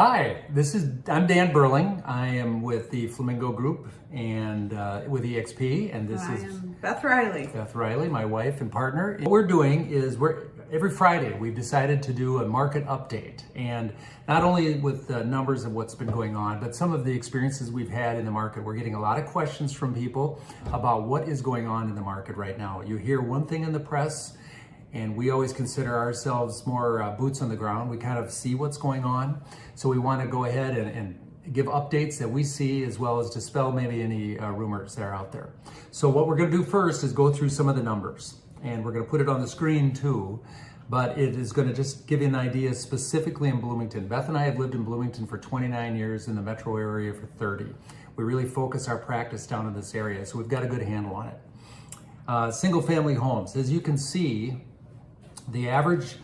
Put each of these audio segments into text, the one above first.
Hi, I'm Dan Burling. I am with the Flamingo Group and with EXP, and I am Beth Reilly. Beth Reilly, my wife and partner. What we're doing is every Friday we've decided to do a market update, and not only with the numbers of what's been going on, but some of the experiences we've had in the market. We're getting a lot of questions from people about what is going on in the market right now. You hear one thing in the press, and we always consider ourselves more boots on the ground. We kind of see what's going on. So we want to go ahead and give updates that we see, as well as dispel maybe any rumors that are out there. So what we're going to do first is go through some of the numbers, and we're going to put it on the screen too, but it is going to just give you an idea specifically in Bloomington. Beth and I have lived in Bloomington for 29 years, in the metro area for 30. We really focus our practice down in this area, so we've got a good handle on it. Single family homes, as you can see, the average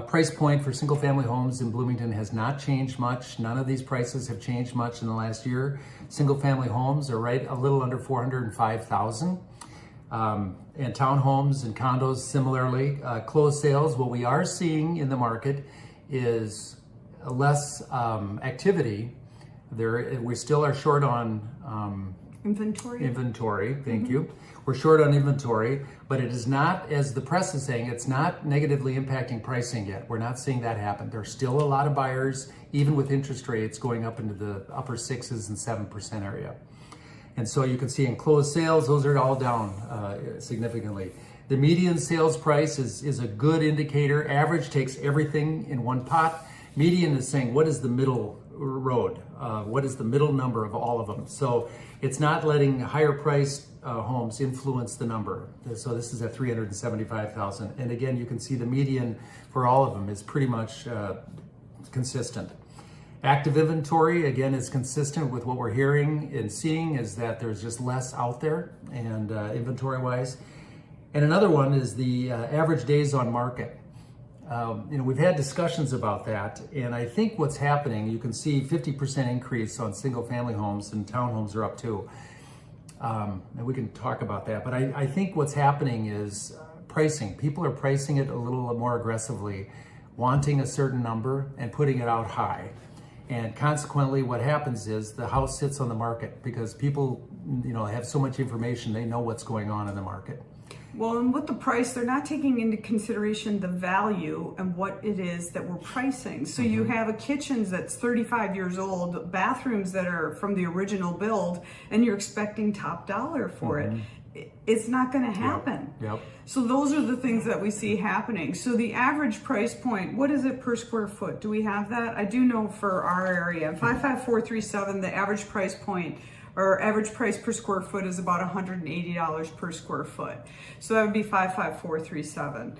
price point for single family homes in Bloomington has not changed much. None of these prices have changed much in the last year. Single family homes are right a little under $405,000. And townhomes and condos similarly. Closed sales, what we are seeing in the market is less activity. We still are short on Inventory, thank you. We're short on inventory, but it is not, as the press is saying, it's not negatively impacting pricing yet. We're not seeing that happen. There's still a lot of buyers, even with interest rates going up into the upper 6s and 7% area. And so you can see in closed sales, those are all down significantly. The median sales price is a good indicator. Average takes everything in one pot. Median is saying, what is the middle road? What is the middle number of all of them? So it's not letting higher priced homes influence the number. So this is at $375,000. And again, you can see the median for all of them is pretty much consistent. Active inventory, again, is consistent with what we're hearing and seeing, is that there's just less out there and inventory-wise. And another one is the average days on market. We've had discussions about that, and I think what's happening, you can see 50% increase on single family homes, and townhomes are up too. And we can talk about that, but I think what's happening is pricing. People are pricing it a little more aggressively, wanting a certain number and putting it out high. And consequently, what happens is the house sits on the market because people, have so much information, they know what's going on in the market. Well, and with the price, they're not taking into consideration the value and what it is that we're pricing. So you have a kitchen that's 35 years old, bathrooms that are from the original build, and you're expecting top dollar for it. It's not going to happen. Yep. So those are the things that we see happening. So the average price point, what is it per square foot? Do we have that? I do know for our area, 55437, the average price point or average price per square foot is about $180 per square foot. So that would be 55437.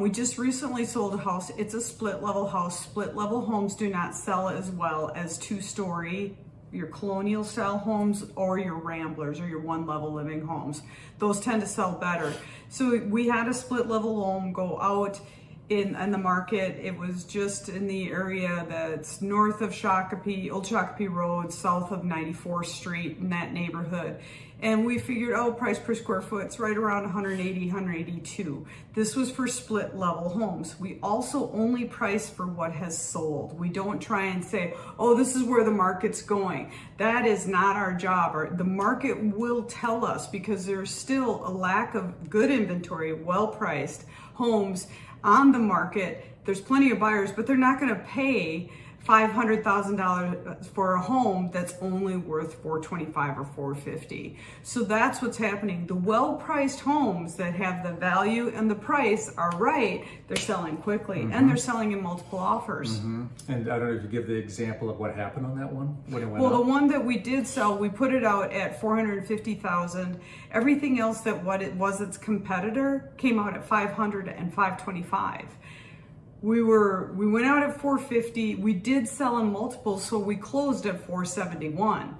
We just recently sold a house. It's a split level house. Split level homes do not sell as well as 2-story, your colonial style homes, or your ramblers, or your one level living homes. Those tend to sell better. So we had a split level home go out in the market. It was just in the area that's north of Shakopee, Old Shakopee Road, south of 94th Street, in that neighborhood. And we figured, price per square foot, it's right around 180, 182. This was for split level homes. We also only price for what has sold. We don't try and say, this is where the market's going. That is not our job. The market will tell us, because there's still a lack of good inventory, well-priced homes on the market. There's plenty of buyers, but they're not going to pay $500,000 for a home that's only worth $425 or $450. So that's what's happening. The well-priced homes that have the value and the price are right. They're selling quickly, and they're selling in multiple offers. And I don't know if you give the example of what happened on that one. When it went well, up. The one that we did sell, we put it out at $450,000. Everything else that what it was its competitor came out at $500 and $525. We went out at $450. We did sell in multiples, so we closed at $471.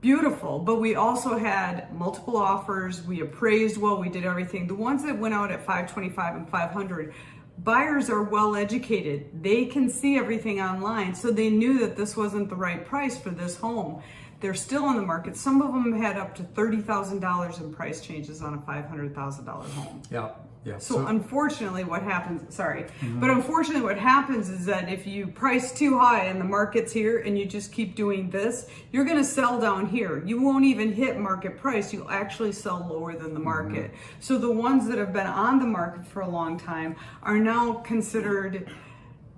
Beautiful, but we also had multiple offers. We appraised well, we did everything. The ones that went out at $525 and $500, buyers are well educated. They can see everything online, so they knew that this wasn't the right price for this home. They're still on the market. Some of them had up to $30,000 in price changes on a $500,000 home. Yeah. Yeah. So unfortunately what happens, but unfortunately what happens is that if you price too high and the market's here and you just keep doing this, you're going to sell down here. You won't even hit market price. You'll actually sell lower than the market. So the ones that have been on the market for a long time are now considered,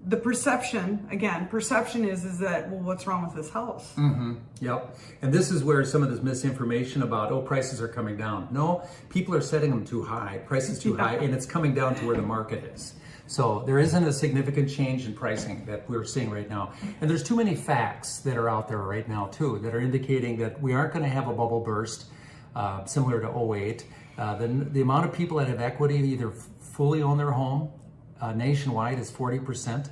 the perception is that, well, what's wrong with this house? Yep. And this is where some of this misinformation about, oh, prices are coming down. No, people are setting them too high. Prices too high, and it's coming down to where the market is. So there isn't a significant change in pricing that we're seeing right now. And there's too many facts that are out there right now, too, that are indicating that we aren't going to have a bubble burst similar to '08. The amount of people that have equity either fully own their home nationwide is 40%,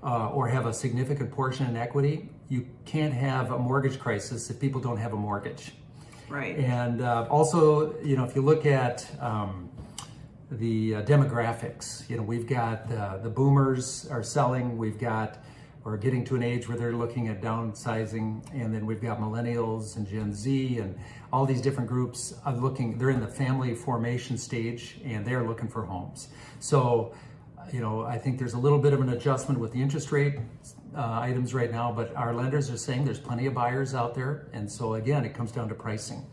or have a significant portion in equity. You can't have a mortgage crisis if people don't have a mortgage. Right. And also, if you look at the demographics, we've got the boomers are selling. We're getting to an age where they're looking at downsizing, and then we've got millennials and Gen Z and all these different groups they're in the family formation stage, and they're looking for homes. So, I think there's a little bit of an adjustment with the interest rate items right now, but our lenders are saying there's plenty of buyers out there. And so again, it comes down to pricing.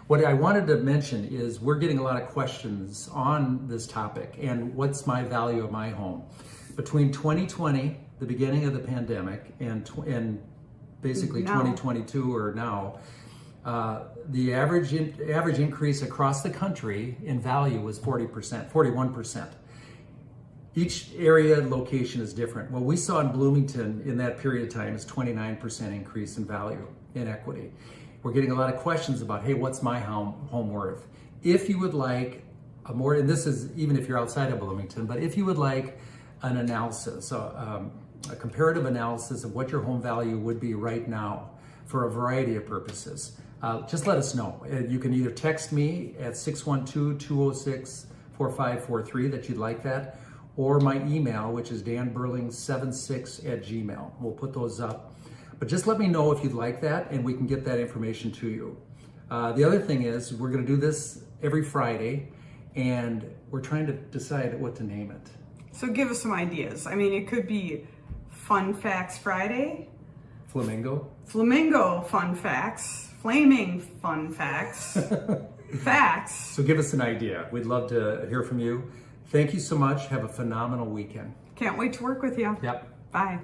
What I wanted to mention is we're getting a lot of questions on this topic and what's my value of my home. Between 2020, the beginning of the pandemic, and basically 2022 or now, the average increase across the country in value was 41%. Each area and location is different. What we saw in Bloomington in that period of time is 29% increase in value in equity. We're getting a lot of questions about, hey, what's my home worth? If you would like a more, and this is even if you're outside of Bloomington, but if you would like an analysis, a comparative analysis of what your home value would be right now for a variety of purposes, just let us know. You can either text me at 612-206-4543 that you'd like that, or my email, which is danburling76@gmail. We'll put those up. But just let me know if you'd like that, and we can get that information to you. The other thing is, we're going to do this every Friday, and we're trying to decide what to name it. So give us some ideas. I mean, it could be Fun Facts Friday. Flamingo Fun Facts. Flaming Fun Facts. Facts. So give us an idea. We'd love to hear from you. Thank you so much. Have a phenomenal weekend. Can't wait to work with you. Yep. Bye.